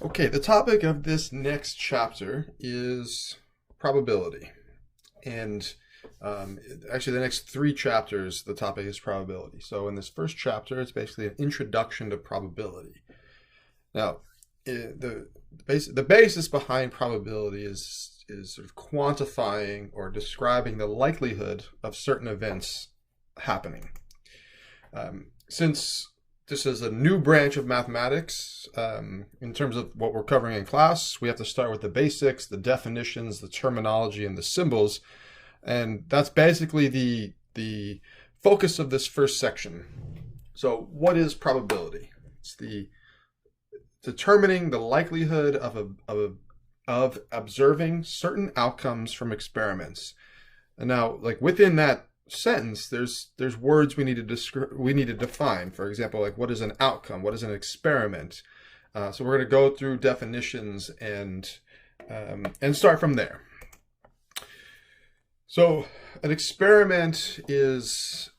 Okay, the topic of this next chapter is probability. And actually, the next three chapters, the topic is probability. So, in this first chapter, it's basically an introduction to probability. Now, the basis behind probability is sort of quantifying or describing the likelihood of certain events happening. Since this is a new branch of mathematics, in terms of what we're covering in class, we have to start with the basics, the definitions, the terminology, and the symbols. And that's basically the focus of this first section. So what is probability? It's the determining the likelihood of observing certain outcomes from experiments. And now, like within that sentence, there's words we need to define. For example, like what is an outcome? What is an experiment? So we're going to go through definitions and start from there. So an experiment is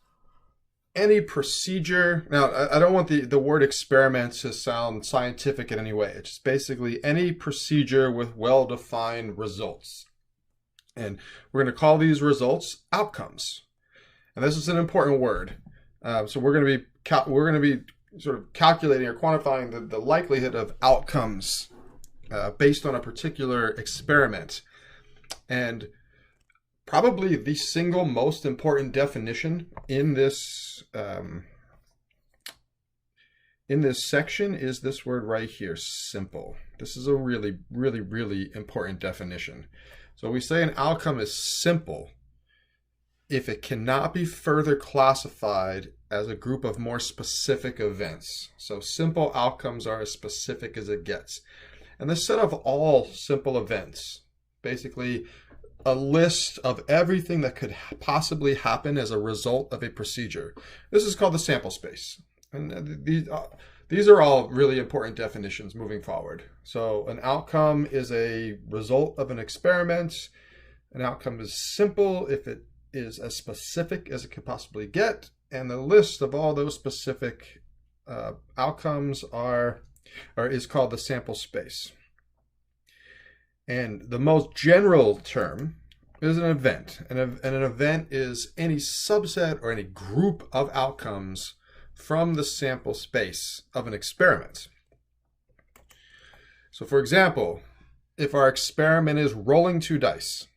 any procedure. Now, I don't want the word experiment to sound scientific in any way. It's just basically any procedure with well-defined results. And we're going to call these results outcomes. And this is an important word. So we're going to be sort of calculating or quantifying the likelihood of outcomes based on a particular experiment. And probably the single most important definition in this section is this word right here, simple. This is a really, really, really important definition. So we say an outcome is simple if it cannot be further classified as a group of more specific events. So simple outcomes are as specific as it gets. And the set of all simple events, basically a list of everything that could possibly happen as a result of a procedure. This is called the sample space. And these are all really important definitions moving forward. So an outcome is a result of an experiment. An outcome is simple if it is as specific as it could possibly get, and the list of all those specific outcomes is called the sample space. And the most general term is an event, and an event is any subset or any group of outcomes from the sample space of an experiment. So for example, if our experiment is rolling two dice,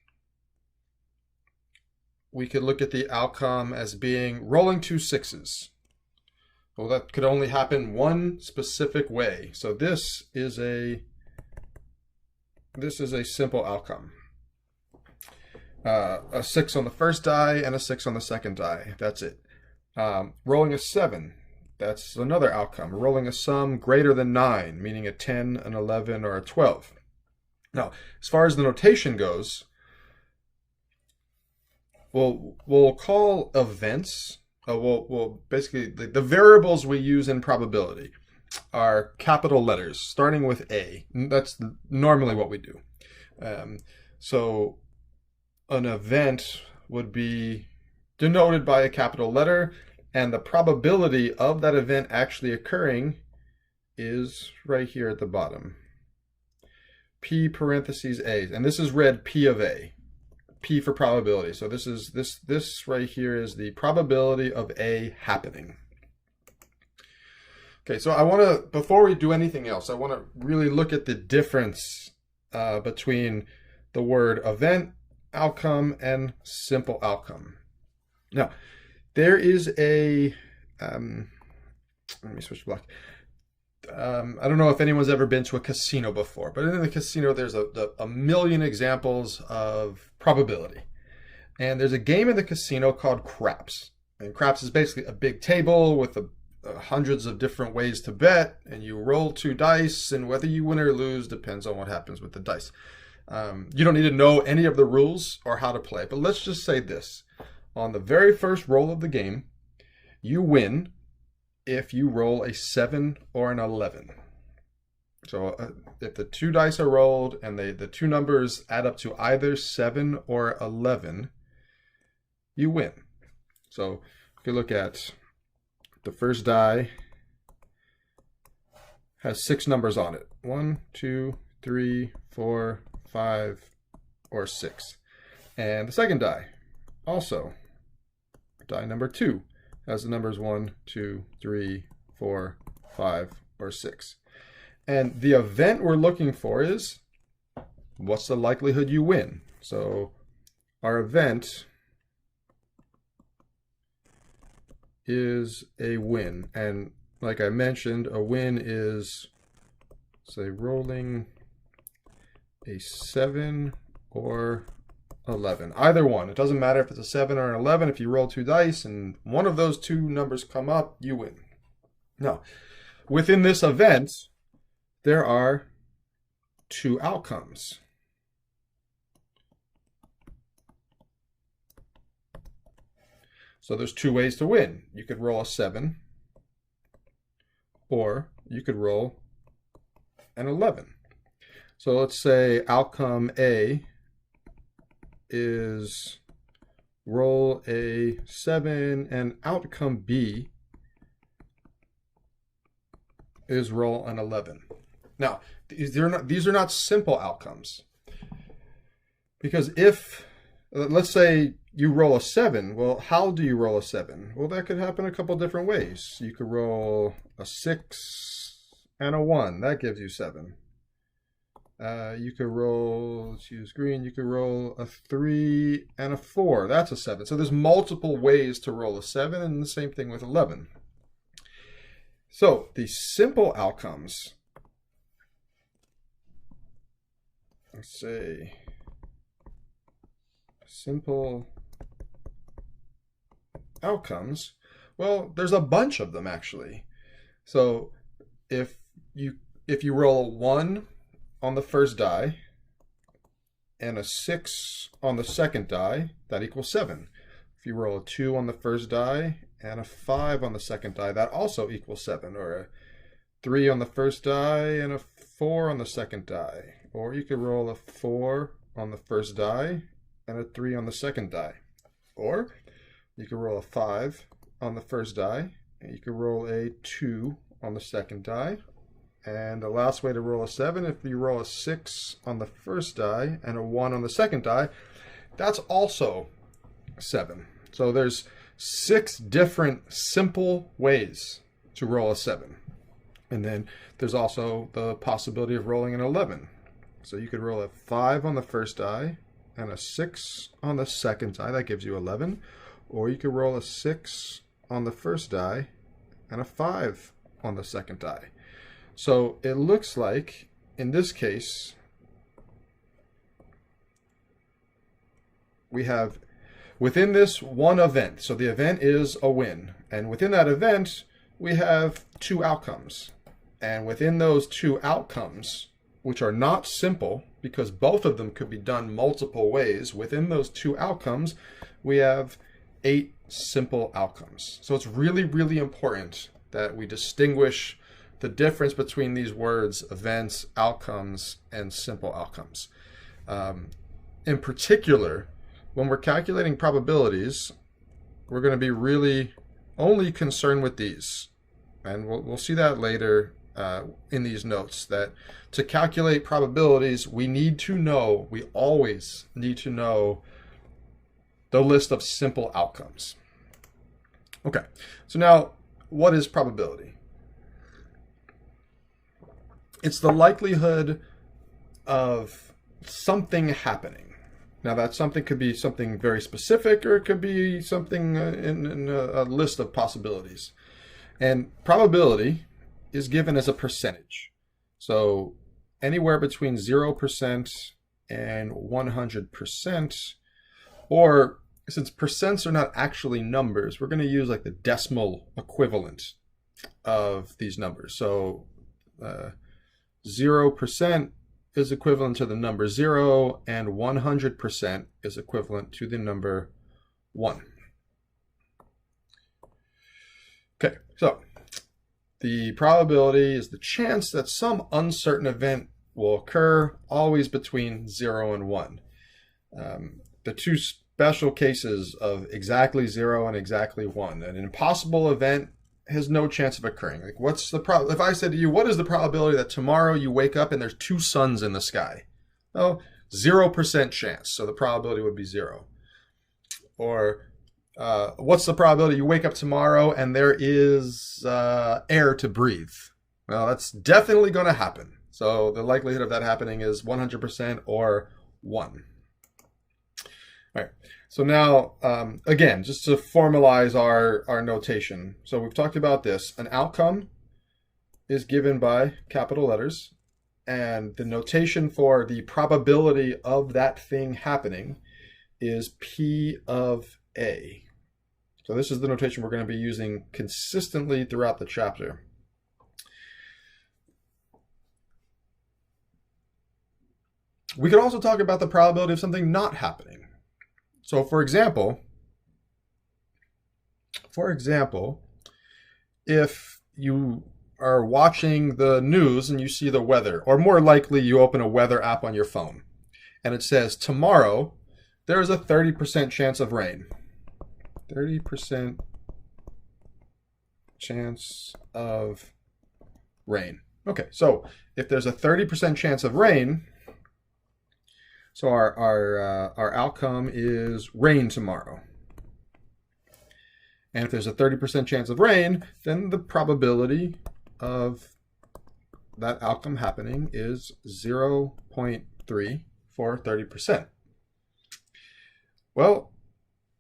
we could look at the outcome as being rolling two sixes. Well, that could only happen one specific way. So this is a simple outcome. A 6 on the first die and a 6 on the second die. That's it. Rolling a 7. That's another outcome. Rolling a sum greater than 9, meaning a 10, an 11, or a 12. Now, as far as the notation goes, we'll call events, basically the variables we use in probability are capital letters, starting with A. That's normally what we do. So an event would be denoted by a capital letter, and the probability of that event actually occurring is right here at the bottom. P parentheses A, and this is read P of A. P for probability. So this right here is the probability of A happening. Okay, so I want to, before we do anything else, I want to really look at the difference between the word event, outcome, and simple outcome. Now, there is a, let me switch black. I don't know if anyone's ever been to a casino before, but in the casino, there's a million examples of probability. And there's a game in the casino called craps. And craps is basically a big table with hundreds of different ways to bet, and you roll two dice, and whether you win or lose depends on what happens with the dice. You don't need to know any of the rules or how to play, but let's just say this. On the very first roll of the game, you win if you roll a 7 or an 11. So if the two dice are rolled and the two numbers add up to either 7 or 11, you win. So if you look at the first die has 6 numbers on it. 1, 2, 3, 4, 5, or 6. And the second die, also, die number 2, has the numbers 1, 2, 3, 4, 5, or 6. And the event we're looking for is, what's the likelihood you win? So our event is a win. And like I mentioned, a win is, say, rolling a 7 or 11. Either one. It doesn't matter if it's a 7 or an 11. If you roll 2 dice and one of those 2 numbers come up, you win. Now, within this event, there are 2 outcomes. So there's 2 ways to win. You could roll a 7, or you could roll an 11. So let's say outcome A is roll a 7, and outcome B is roll an 11. Now, these are not simple outcomes. Because if, let's say you roll a 7, well, how do you roll a 7? Well, that could happen a couple different ways. You could roll a 6 and a 1. That gives you 7. You could roll, let's use green, you could roll a 3 and a 4. That's a 7. So there's multiple ways to roll a 7, and the same thing with 11. So the simple outcomes, let's say simple outcomes, well, there's a bunch of them actually. So if you roll a 1 on the first die and a 6 on the second die, that equals 7. If you roll a 2 on the first die and a 5 on the second die, that also equals 7. Or a 3 on the first die and a 4 on the second die. Or you could roll a 4 on the first die and a 3 on the second die. Or you could roll a 5 on the first die, and you could roll a 2 on the second die. And the last way to roll a 7, if you roll a 6 on the first die and a 1 on the second die, that's also 7. So there's 6 different simple ways to roll a 7. And then there's also the possibility of rolling an 11. So you could roll a 5 on the first die and a 6 on the second die. That gives you 11. Or you could roll a 6 on the first die and a 5 on the second die. So it looks like, in this case, we have within this one event, so the event is a win, and within that event, we have 2 outcomes. And within those 2 outcomes, which are not simple, because both of them could be done multiple ways, within those 2 outcomes, we have 8 simple outcomes. So it's really, really important that we distinguish the difference between these words, events, outcomes, and simple outcomes. In particular, when we're calculating probabilities, we're going to be really only concerned with these. And we'll see that later in these notes, that to calculate probabilities, we always need to know the list of simple outcomes. Okay, so now what is probability? It's the likelihood of something happening. Now that something could be something very specific, or it could be something in a list of possibilities. And probability is given as a percentage. So anywhere between 0% and 100%, or since percents are not actually numbers, we're going to use like the decimal equivalent of these numbers. So 0% is equivalent to the number 0, and 100% is equivalent to the number 1. Okay, so the probability is the chance that some uncertain event will occur, always between 0 and 1. The 2 special cases of exactly 0 and exactly 1. An impossible event has no chance of occurring. Like, what's the problem? If I said to you, what is the probability that tomorrow you wake up and there's 2 suns in the sky? Oh, 0% chance. So the probability would be 0. Or what's the probability you wake up tomorrow and there is air to breathe? Well, that's definitely going to happen. So the likelihood of that happening is 100% or 1. All right. So now, again, just to formalize our notation. So we've talked about this. An outcome is given by capital letters. And the notation for the probability of that thing happening is P of A. So this is the notation we're going to be using consistently throughout the chapter. We could also talk about the probability of something not happening. So for example, if you are watching the news and you see the weather, or more likely you open a weather app on your phone, and it says tomorrow there is a 30% chance of rain. 30% chance of rain. Okay, so if there's a 30% chance of rain, so our outcome is rain tomorrow. And if there's a 30% chance of rain, then the probability of that outcome happening is 0.3 for 30%. Well,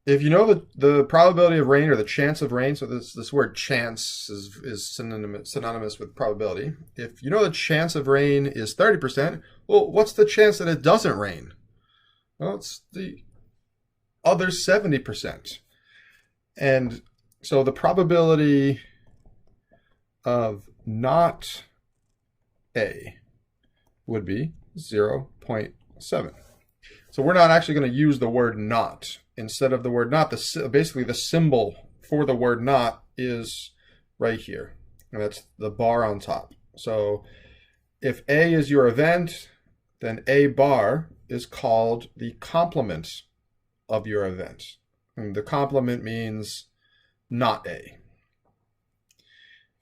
if you know the probability of rain or the chance of rain, so this word chance is synonymous with probability. If you know the chance of rain is 30%, well, what's the chance that it doesn't rain? Well, it's the other 70%. And so the probability of not A would be 0.7. So we're not actually going to use the word not. Instead of the word not, basically the symbol for the word not is right here. And that's the bar on top. So if A is your event, then A bar is called the complement of your event. And the complement means not A.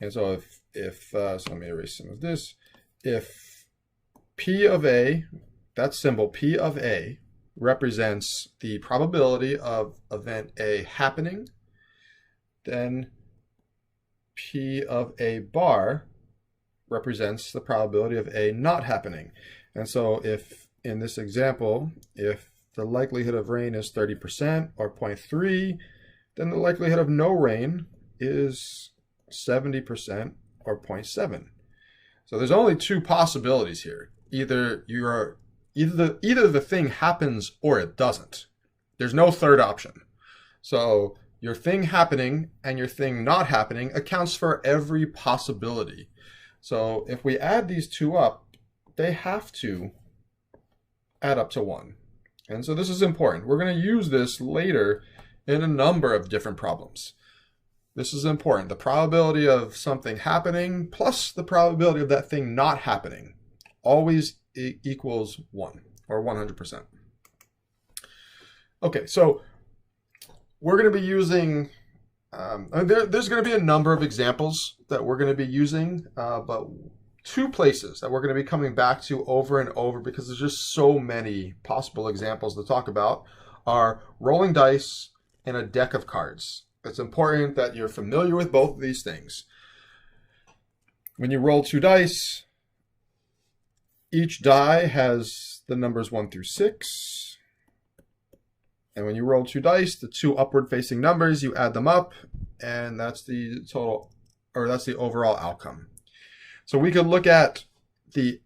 And so so let me erase some of this. If P of A, that symbol P of A, represents the probability of event A happening, then P of A bar represents the probability of A not happening. And so if in this example, if the likelihood of rain is 30% or 0.3, then the likelihood of no rain is 70% or 0.7. So there's only 2 possibilities here. Either the thing happens or it doesn't. There's no third option. So your thing happening and your thing not happening accounts for every possibility. So if we add these 2 up, they have to add up to 1. And so this is important. We're going to use this later in a number of different problems. This is important. The probability of something happening plus the probability of that thing not happening always equals 1 or 100%. Okay, so we're going to be using, there's going to be a number of examples that we're going to be using, but 2 places that we're going to be coming back to over and over because there's just so many possible examples to talk about are rolling dice and a deck of cards. It's important that you're familiar with both of these things. When you roll 2 dice, each die has the numbers 1 through 6. And when you roll 2 dice, the 2 upward facing numbers, you add them up, and that's the total, or that's the overall outcome. So we could look at the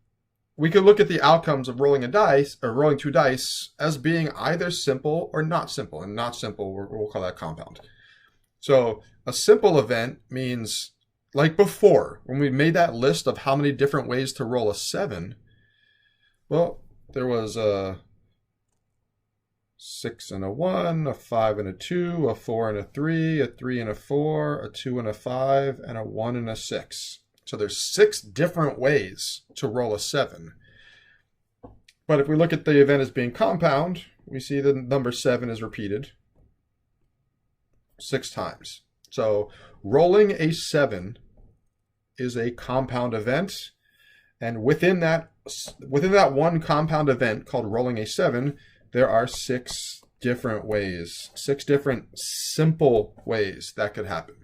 outcomes of rolling a dice or rolling 2 dice as being either simple or not simple. And not simple, we'll call that compound. So a simple event means, like before, when we made that list of how many different ways to roll a 7, well, there was a 6 and a 1, a 5 and a 2, a 4 and a 3, a 3 and a 4, a 2 and a 5, and a 1 and a 6. So there's 6 different ways to roll a 7. But if we look at the event as being compound, we see the number 7 is repeated 6 times. So rolling a 7 is a compound event, and within that one compound event called rolling a 7, there are 6 different ways, 6 different simple ways that could happen.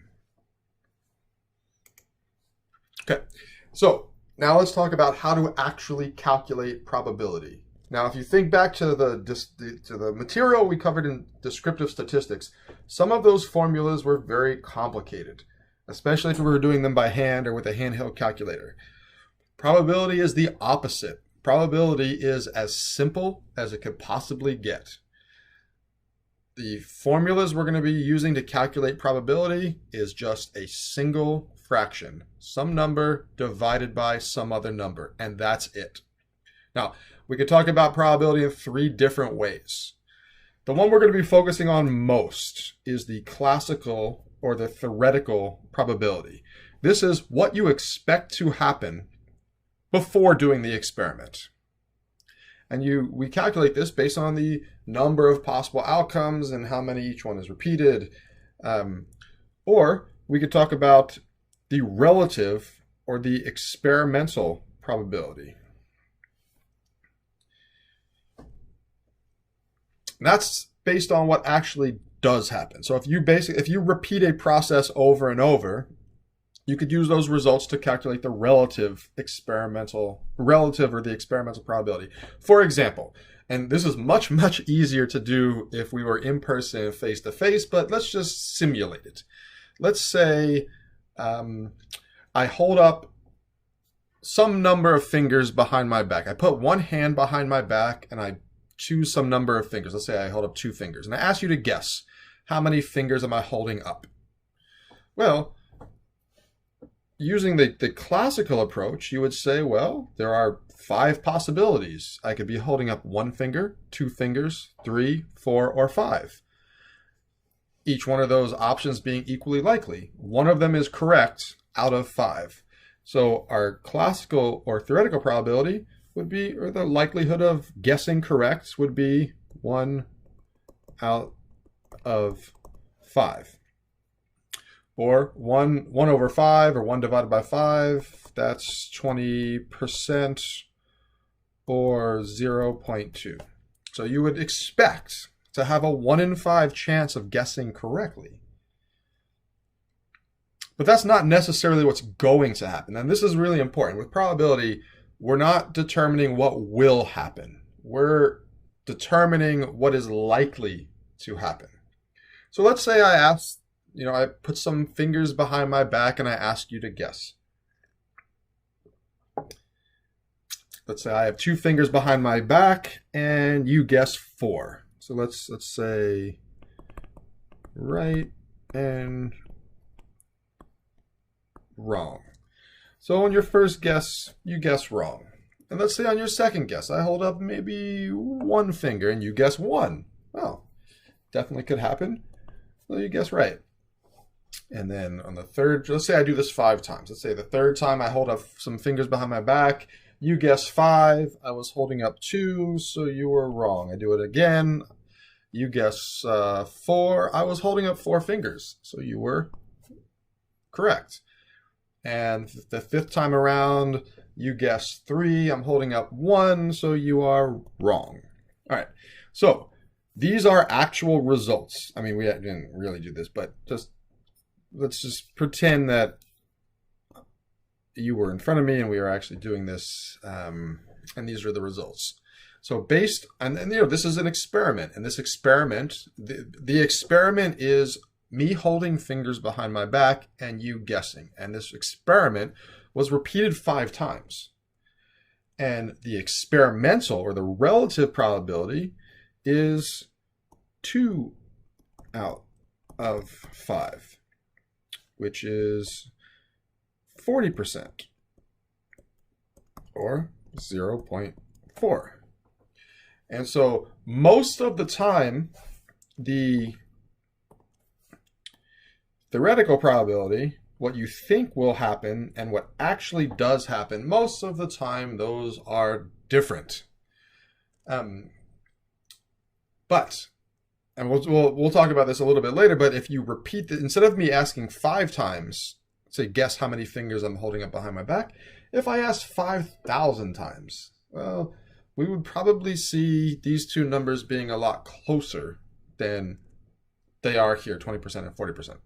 Okay, so now let's talk about how to actually calculate probability. Now, if you think back to the material we covered in descriptive statistics, some of those formulas were very complicated, especially if we were doing them by hand or with a handheld calculator. Probability is the opposite. Probability is as simple as it could possibly get. The formulas we're going to be using to calculate probability is just a single fraction, some number divided by some other number, and that's it. Now, we could talk about probability in 3 different ways. The one we're going to be focusing on most is the classical or the theoretical probability. This is what you expect to happen before doing the experiment. And we calculate this based on the number of possible outcomes and how many each one is repeated. Or we could talk about the relative or the experimental probability. That's based on what actually does happen. So if you repeat a process over and over, you could use those results to calculate the relative or the experimental probability. For example, and this is much, much easier to do if we were in person face to face, but let's just simulate it. Let's say I hold up some number of fingers behind my back. I put one hand behind my back and I choose some number of fingers. Let's say I hold up 2 fingers. And I ask you to guess, how many fingers am I holding up? Well, using the classical approach, you would say, well, there are 5 possibilities. I could be holding up 1 finger, 2 fingers, 3, 4, or 5. Each one of those options being equally likely. One of them is correct out of 5. So our classical or theoretical probability would be, or the likelihood of guessing correct would be 1 out of 5. Or 1 over 5, or 1 divided by 5, that's 20%, or 0.2. So you would expect to have a 1 in 5 chance of guessing correctly. But that's not necessarily what's going to happen. And this is really important. With probability, we're not determining what will happen. We're determining what is likely to happen. So let's say I put some fingers behind my back and I ask you to guess. Let's say I have 2 fingers behind my back and you guess 4. So let's say right and wrong. So on your first guess, you guess wrong. And let's say on your second guess, I hold up maybe 1 finger and you guess 1. Well, definitely could happen. Well, you guess right. And then on the third, let's say I do this 5 times. Let's say the third time I hold up some fingers behind my back. You guess 5. I was holding up 2, so you were wrong. I do it again. You guess 4. I was holding up 4 fingers, so you were correct. And the 5th time around, you guess 3. I'm holding up 1, so you are wrong. All right. So these are actual results. I mean, we didn't really do this, but let's just pretend that you were in front of me and we are actually doing this, and these are the results. So based on, this is an experiment, and this experiment, the experiment is me holding fingers behind my back and you guessing. And this experiment was repeated 5 times. And the experimental or the relative probability is 2 out of 5, which is 40%, or 0.4. And so most of the time, the theoretical probability, what you think will happen and what actually does happen, most of the time those are different. But and we'll talk about this a little bit later, but if you repeat it, instead of me asking 5 times, say guess how many fingers I'm holding up behind my back, if I asked 5,000 times, well, we would probably see these two numbers being a lot closer than they are here, 20% and 40%.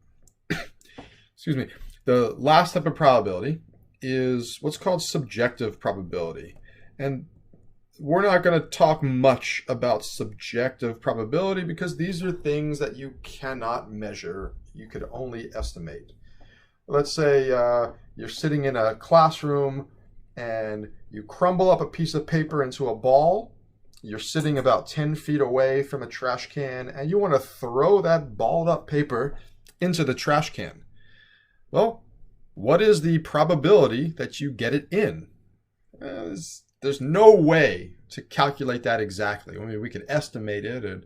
Excuse me. The last type of probability is what's called subjective probability. And we're not going to talk much about subjective probability because these are things that you cannot measure. You could only estimate. Let's say you're sitting in a classroom and you crumble up a piece of paper into a ball. You're sitting about 10 feet away from a trash can and you want to throw that balled up paper into the trash can. Well, what is the probability that you get it in? There's no way to calculate that exactly. I mean, we could estimate it,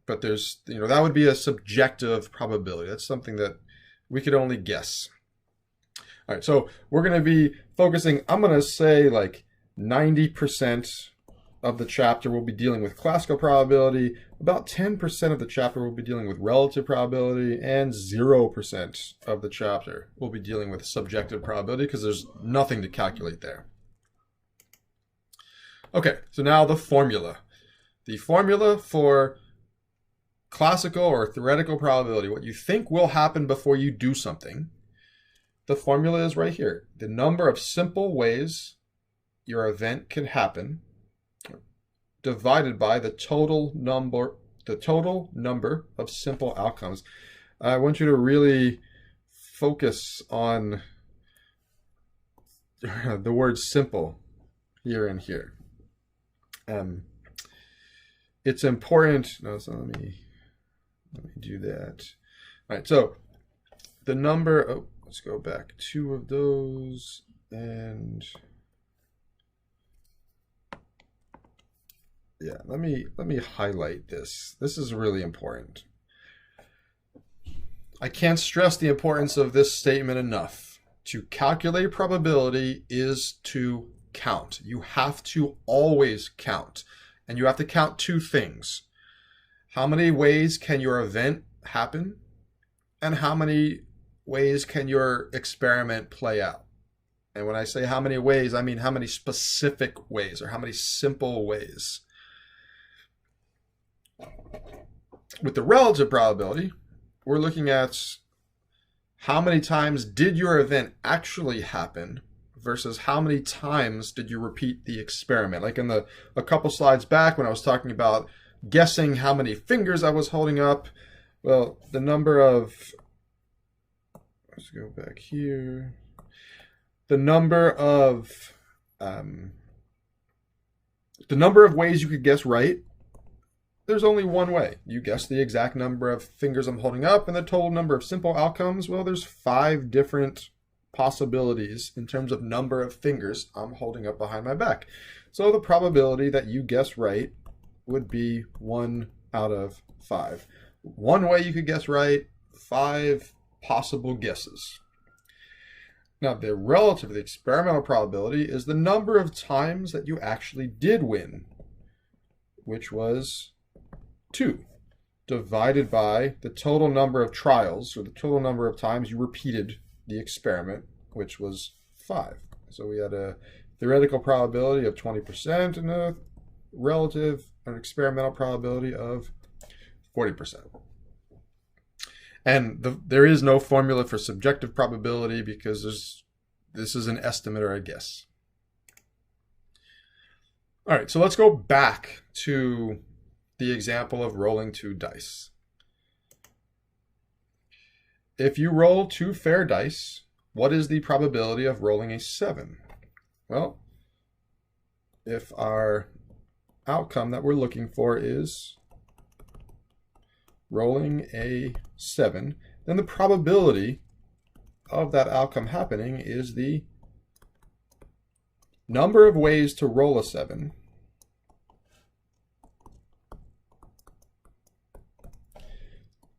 but there's, that would be a subjective probability. That's something that we could only guess. All right, so we're going to be focusing, I'm going to say like 90% of the chapter will be dealing with classical probability, about 10% of the chapter will be dealing with relative probability, and 0% of the chapter will be dealing with subjective probability because there's nothing to calculate there. Okay, so now the formula. The formula for classical or theoretical probability, what you think will happen before you do something, the formula is right here. The number of simple ways your event can happen divided by the total number of simple outcomes. I want you to really focus on the word simple here and here. It's important. No, so let me do that. All right, so the number, let's go back 2 of those, and yeah, let me highlight this. This is really important. I can't stress the importance of this statement enough. To calculate probability is to count. You have to always count. And you have to count 2 things. How many ways can your event happen? And how many ways can your experiment play out? And when I say how many ways, I mean how many specific ways or how many simple ways. With the relative probability, we're looking at how many times did your event actually happen versus how many times did you repeat the experiment. Like in a couple slides back when I was talking about guessing how many fingers I was holding up, well, the number of, let's go back here, the number of ways you could guess right, there's only one way. You guess the exact number of fingers I'm holding up and the total number of simple outcomes. Well, there's 5 different possibilities in terms of number of fingers I'm holding up behind my back. So the probability that you guess right would be 1 out of 5. One way you could guess right, 5 possible guesses. Now, the relative, the experimental probability is the number of times that you actually did win, which was 2, divided by the total number of trials, or the total number of times you repeated the experiment, which was 5. So we had a theoretical probability of 20% and a relative and experimental probability of 40%. And there is no formula for subjective probability because this is an estimate or a guess. All right, so let's go back to the example of rolling 2 dice. If you roll 2 fair dice, what is the probability of rolling a 7? Well, if our outcome that we're looking for is rolling a 7, then the probability of that outcome happening is the number of ways to roll a 7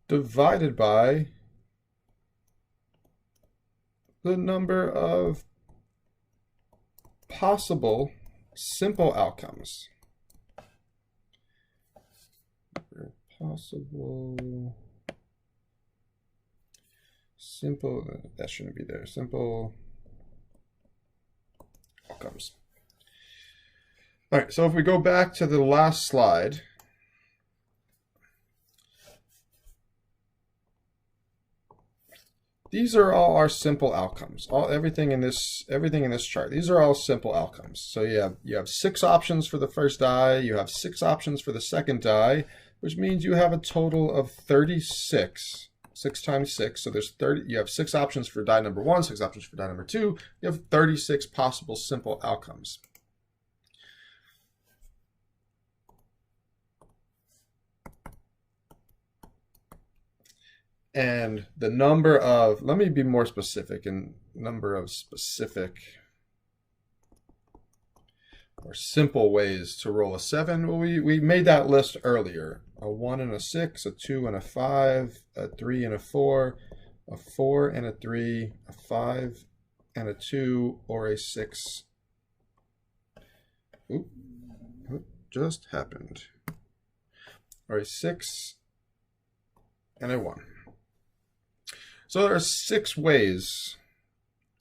divided by the number of possible simple outcomes. Bear possible simple, that shouldn't be there, simple outcomes. All right, so if we go back to the last slide, these are all our simple outcomes. Everything in this chart. These are all simple outcomes. So you have 6 options for the first die. You have 6 options for the second die, which means you have a total of 36. 6 times 6. So there's 30. You have 6 options for die number 1, 6 options for die number 2. You have 36 possible simple outcomes. And the number of, let me be more specific, in number of specific or simple ways to roll a 7. Well, we made that list earlier. A 1 and a 6, a 2 and a 5, a 3 and a 4, a 4 and a 3, a 5 and a 2, or a 6. Oop, what just happened? Or a 6 and a 1. So there are 6 ways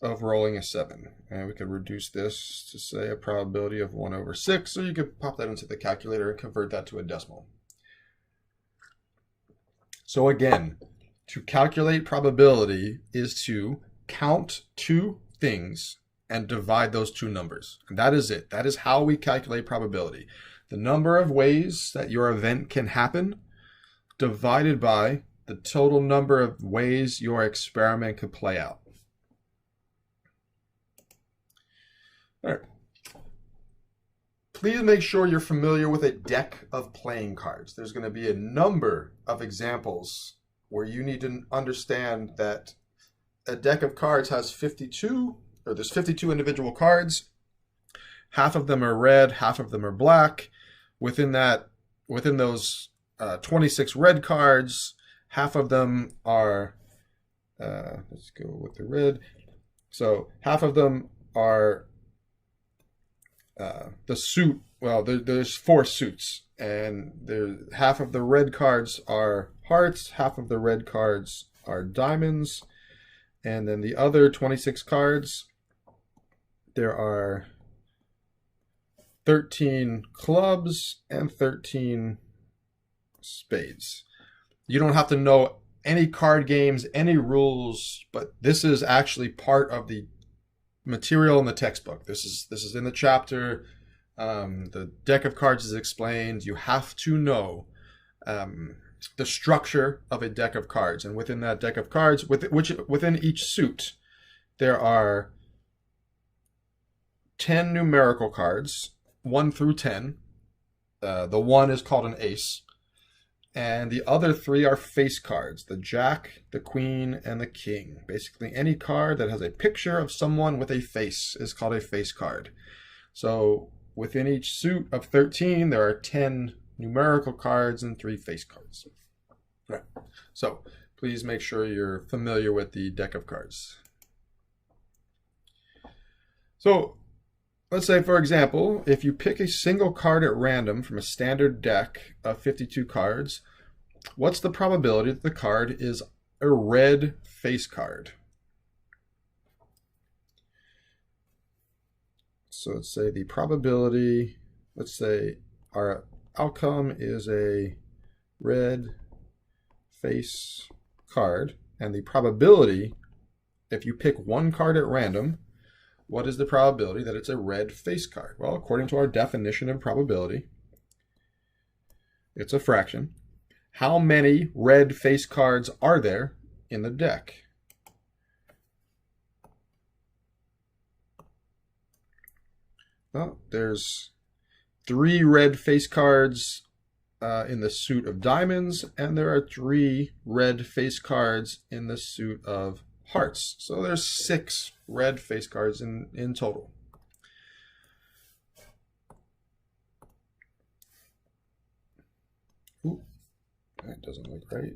of rolling a 7. And we could reduce this to, say, a probability of 1 over 6. So you could pop that into the calculator and convert that to a decimal. So again, to calculate probability is to count 2 things and divide those 2 numbers. And that is it. That is how we calculate probability. The number of ways that your event can happen divided by the total number of ways your experiment could play out. All right. Please make sure you're familiar with a deck of playing cards. There's going to be a number of examples where you need to understand that a deck of cards has 52, or there's 52 individual cards. Half of them are red, half of them are black. Within those 26 red cards, half of them are, let's go with the red. So half of them are the suit. Well, there's 4 suits, and half of the red cards are hearts, half of the red cards are diamonds, and then the other 26 cards, there are 13 clubs and 13 spades. You don't have to know any card games, any rules, but this is actually part of the material in the textbook. This is in the chapter. The deck of cards is explained. You have to know the structure of a deck of cards, and within that deck of cards, within each suit, there are 10 numerical cards, 1 through 10. The 1 is called an ace. And the other 3 are face cards, the jack, the queen, and the king. Basically, any card that has a picture of someone with a face is called a face card. So within each suit of 13, there are 10 numerical cards and 3 face cards. Right. So please make sure you're familiar with the deck of cards. So let's say, for example, if you pick a single card at random from a standard deck of 52 cards, what's the probability that the card is a red face card? So let's say the probability, let's say our outcome is a red face card, and the probability, if you pick one card at random, what is the probability that it's a red face card? Well, according to our definition of probability, it's a fraction. How many red face cards are there in the deck? Well, there's 3 red face cards in the suit of diamonds, and there are 3 red face cards in the suit of hearts. So there's 6 red face cards in total. Ooh, that doesn't look right.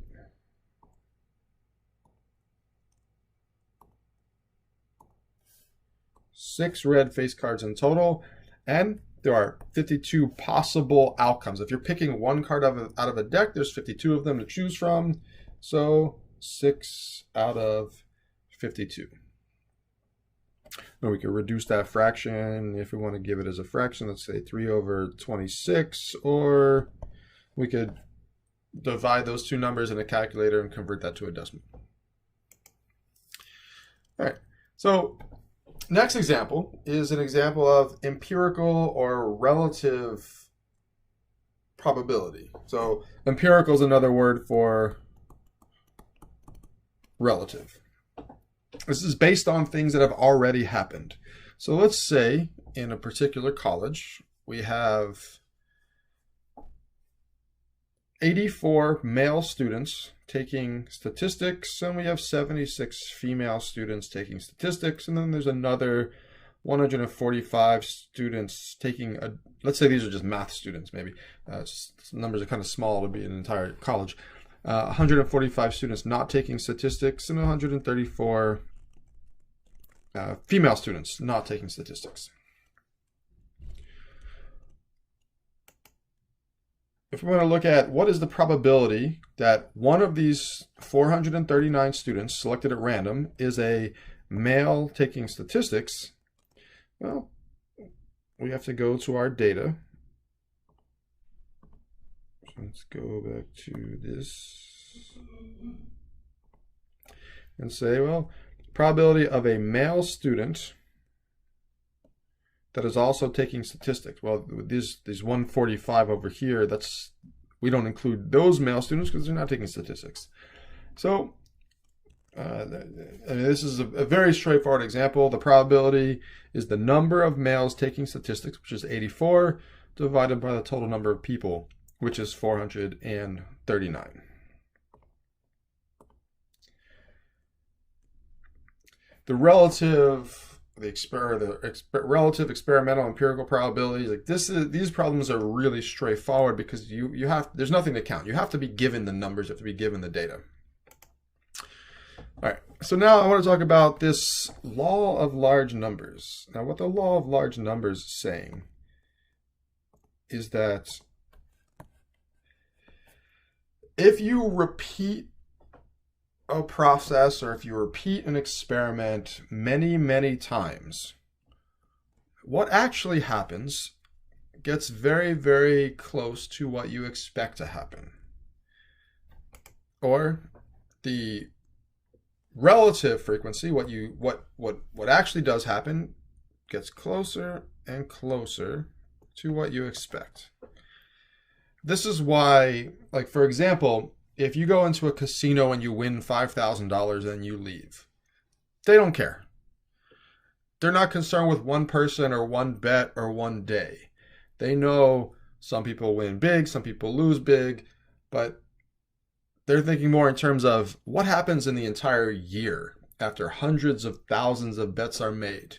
Six red face cards in total. And there are 52 possible outcomes. If you're picking one card out of a deck, there's 52 of them to choose from. So 6 out of 52. Now we can reduce that fraction if we want to give it as a fraction. Let's say 3 over 26, or we could divide those two numbers in a calculator and convert that to a decimal. All right, so next example is an example of empirical or relative probability. So empirical is another word for relative. This is based on things that have already happened. So let's say in a particular college, we have 84 male students taking statistics, and we have 76 female students taking statistics, and then there's another 145 students taking let's say these are just math students, maybe. Numbers are kind of small to be an entire college. 145 students not taking statistics, and 134 female students not taking statistics. If we want to look at what is the probability that one of these 439 students selected at random is a male taking statistics, well, we have to go to our data. So let's go back to this and say, well, probability of a male student that is also taking statistics. Well, these 145 over here, we don't include those male students because they're not taking statistics. So this is a very straightforward example. The probability is the number of males taking statistics, which is 84, divided by the total number of people, which is 439. The relative experimental empirical probabilities, like these problems are really straightforward because there's nothing to count. You have to be given the numbers, you have to be given the data. All right, so now I want to talk about this law of large numbers. Now, what the law of large numbers is saying is that if you repeat a process, or if you repeat an experiment many, many times, what actually happens gets very, very close to what you expect to happen. Or the relative frequency, what actually does happen, gets closer and closer to what you expect. This is why, like, for example, if you go into a casino and you win $5,000 and you leave, they don't care. They're not concerned with one person or one bet or one day. They know some people win big, some people lose big, but they're thinking more in terms of what happens in the entire year after hundreds of thousands of bets are made.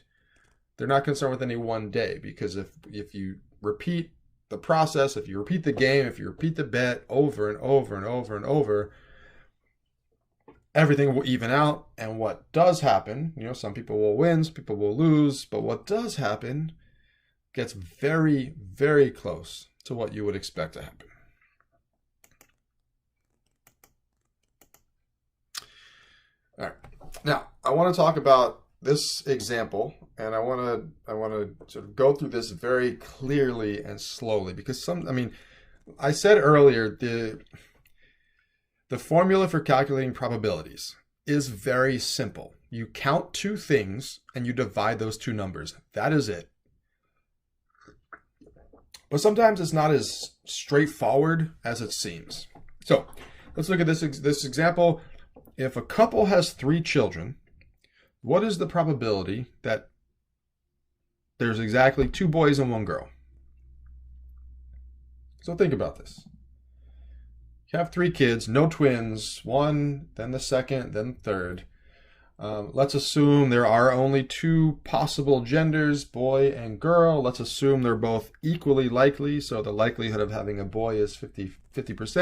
They're not concerned with any one day, because if you repeat the process, if you repeat the game, if you repeat the bet over and over and over and over, everything will even out. And what does happen, some people will win, some people will lose, but what does happen gets very, very close to what you would expect to happen. All right, now I want to talk about this example, and I want to sort of go through this very clearly and slowly, because I said earlier, the formula for calculating probabilities is very simple. You count two things and you divide those two numbers. That is it. But sometimes it's not as straightforward as it seems. So let's look at this example. If a couple has 3 children, what is the probability that there's exactly 2 boys and 1 girl? So think about this. You have 3 kids, no twins, one, then the second, then the third. Let's assume there are only 2 possible genders, boy and girl. Let's assume they're both equally likely, so the likelihood of having a boy is 50%,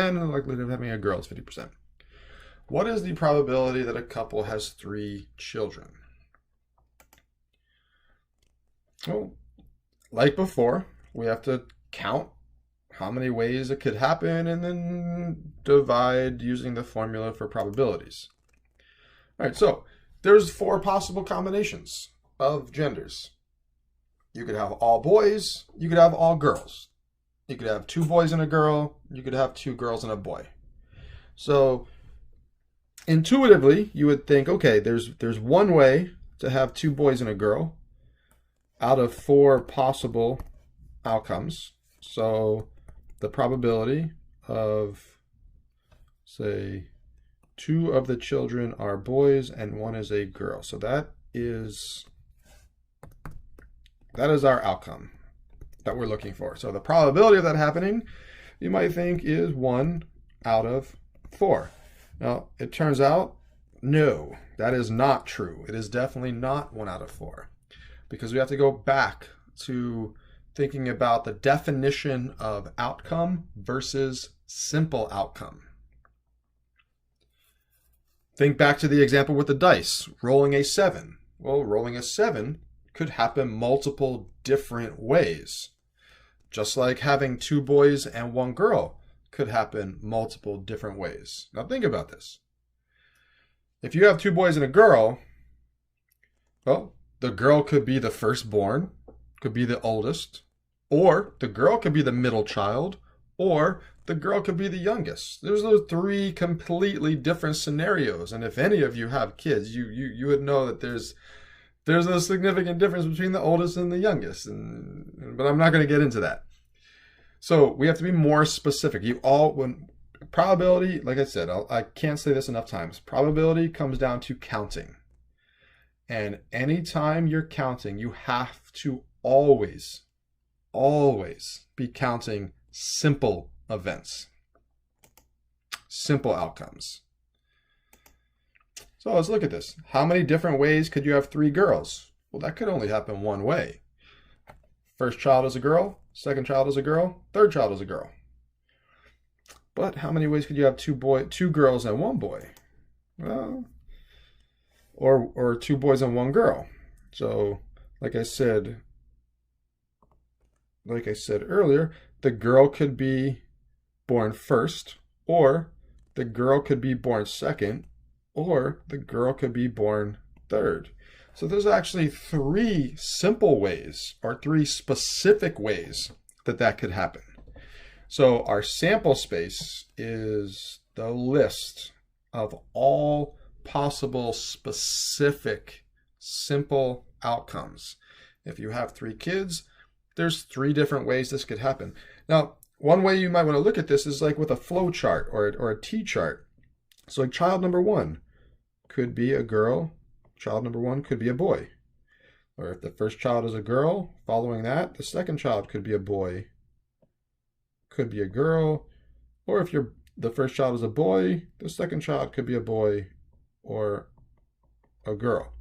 and the likelihood of having a girl is 50%. What is the probability that a couple has 3 children? Well, like before, we have to count how many ways it could happen and then divide using the formula for probabilities. All right, so there's 4 possible combinations of genders. You could have all boys, you could have all girls. You could have 2 boys and a girl, you could have 2 girls and a boy. So intuitively, you would think, okay, there's one way to have 2 boys and a girl out of 4 possible outcomes. So the probability of, say, 2 of the children are boys and 1 is a girl. So that is our outcome that we're looking for. So the probability of that happening, you might think, is 1 out of 4. Now, it turns out, no, that is not true. It is definitely not 1 out of 4, because we have to go back to thinking about the definition of outcome versus simple outcome. Think back to the example with the dice, rolling a 7. Well, rolling a 7 could happen multiple different ways. Just like having 2 boys and 1 girl could happen multiple different ways. Now think about this. If you have 2 boys and a girl, well, the girl could be the firstborn, could be the oldest, or the girl could be the middle child, or the girl could be the youngest. There's those 3 completely different scenarios. And if any of you have kids, you would know that there's a significant difference between the oldest and the youngest. But I'm not going to get into that. So we have to be more specific. When probability, like I said, I can't say this enough times. Probability comes down to counting. And anytime you're counting, you have to always be counting simple events, simple outcomes. So let's look at this. How many different ways could you have 3 girls? Well, that could only happen one way. First child is a girl, second child is a girl, third child is a girl. But how many ways could you have 2 girls and 1 boy? Well, or 2 boys and 1 girl. So, like I said earlier, the girl could be born first, or the girl could be born second, or the girl could be born third. So there's actually 3 simple ways, or 3 specific ways that could happen. So our sample space is the list of all possible specific simple outcomes. If you have 3 kids, there's 3 different ways this could happen. Now, one way you might want to look at this is like with a flow chart or a T-chart. So like child number 1 could be a girl, child number 1 could be a boy. Or if the first child is a girl, following that, the second child could be a boy, could be a girl. Or if the first child is a boy, the second child could be a boy or a girl.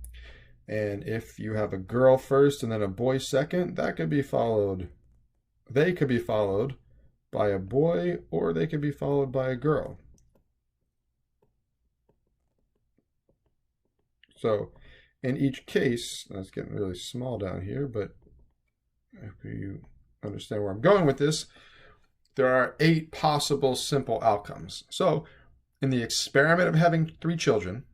And if you have a girl first and then a boy second, they could be followed by a boy, or they could be followed by a girl. So in each case, that's getting really small down here, but if you understand where I'm going with this, there are 8 possible simple outcomes. So in the experiment of having 3 children,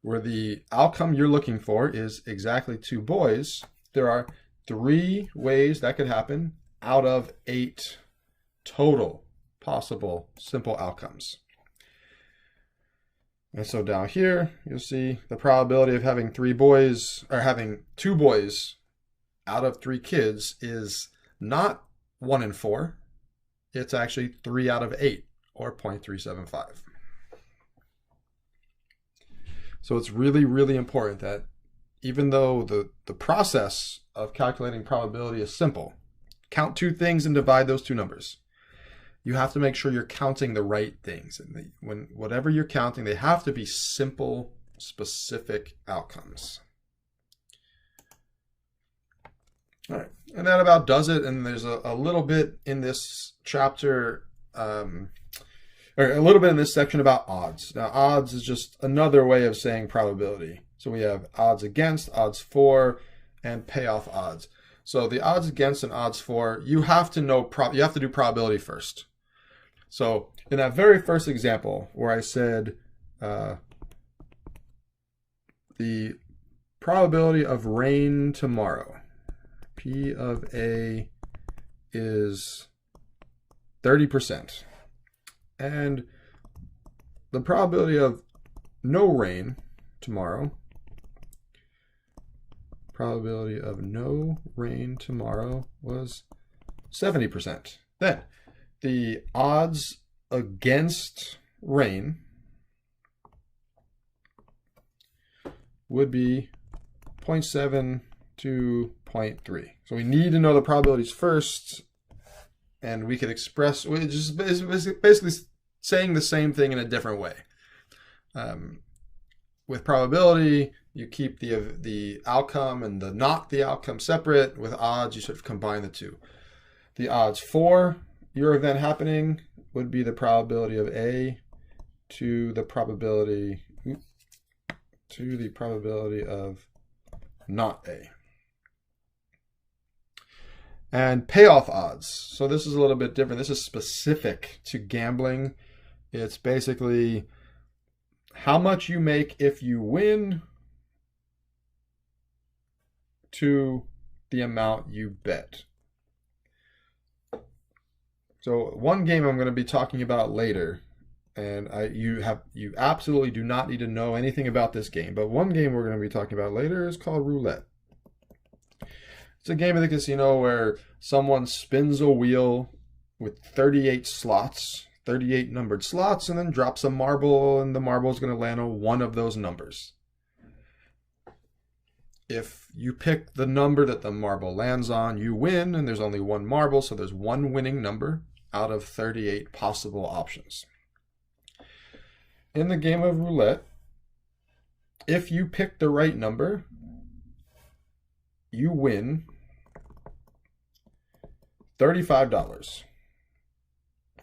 where the outcome you're looking for is exactly 2 boys, there are 3 ways that could happen out of 8 total possible simple outcomes. And so down here, you'll see the probability of having 3 boys, or having 2 boys out of 3 kids is not 1 in 4. It's actually 3 out of 8, or 0.375. So it's really, really important that even though the process of calculating probability is simple, count 2 things and divide those 2 numbers. You have to make sure you're counting the right things. And whatever you're counting, they have to be simple, specific outcomes. All right, and that about does it. And there's a little bit in this chapter, or a little bit in this section about odds. Now, odds is just another way of saying probability. So we have odds against, odds for, and payoff odds. So the odds against and odds for, you have to know, you have to do probability first. So in that very first example where I said the probability of rain tomorrow, P of A is 30%. And the probability of no rain tomorrow, probability of no rain tomorrow was 70%. Then the odds against rain would be 0.7 to 0.3. So we need to know the probabilities first, and we could express, it's just basically saying the same thing in a different way. With probability, you keep the outcome and the not the outcome separate. With odds, you sort of combine the two. The odds for your event happening would be the probability of A to the probability of not A. And payoff odds. So this is a little bit different. This is specific to gambling. It's basically how much you make if you win to the amount you bet. So one game I'm going to be talking about later, and you absolutely do not need to know anything about this game, but one game we're going to be talking about later is called roulette. It's a game of the casino where someone spins a wheel with 38 slots, 38 numbered slots, and then drops a marble, and the marble is going to land on one of those numbers. If you pick the number that the marble lands on, you win, and there's only one marble, so there's one winning number out of 38 possible options. In the game of roulette, if you pick the right number, you win $35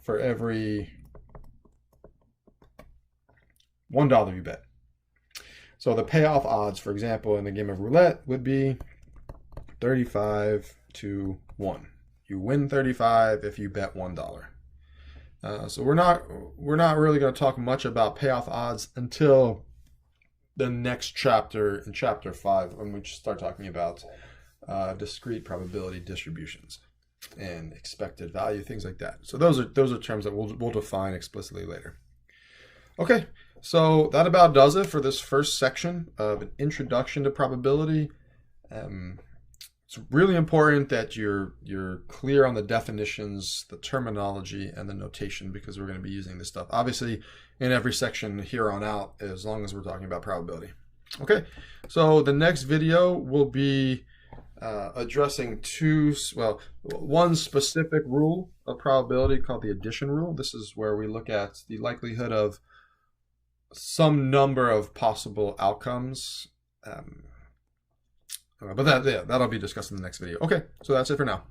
for every $1 you bet. So the payoff odds, for example, in the game of roulette would be 35 to 1. You win 35 if you bet $1. So we're not really going to talk much about payoff odds until the next chapter, in chapter 5, when we start talking about discrete probability distributions and expected value, things like that. So those are terms that we'll define explicitly later. Okay, so that about does it for this first section of an introduction to probability. It's really important that you're clear on the definitions, the terminology, and the notation, because we're going to be using this stuff obviously in every section here on out, as long as we're talking about probability. Okay, so the next video will be addressing one specific rule of probability called the addition rule. This is where we look at the likelihood of some number of possible outcomes. But that'll be discussed in the next video. Okay, so that's it for now.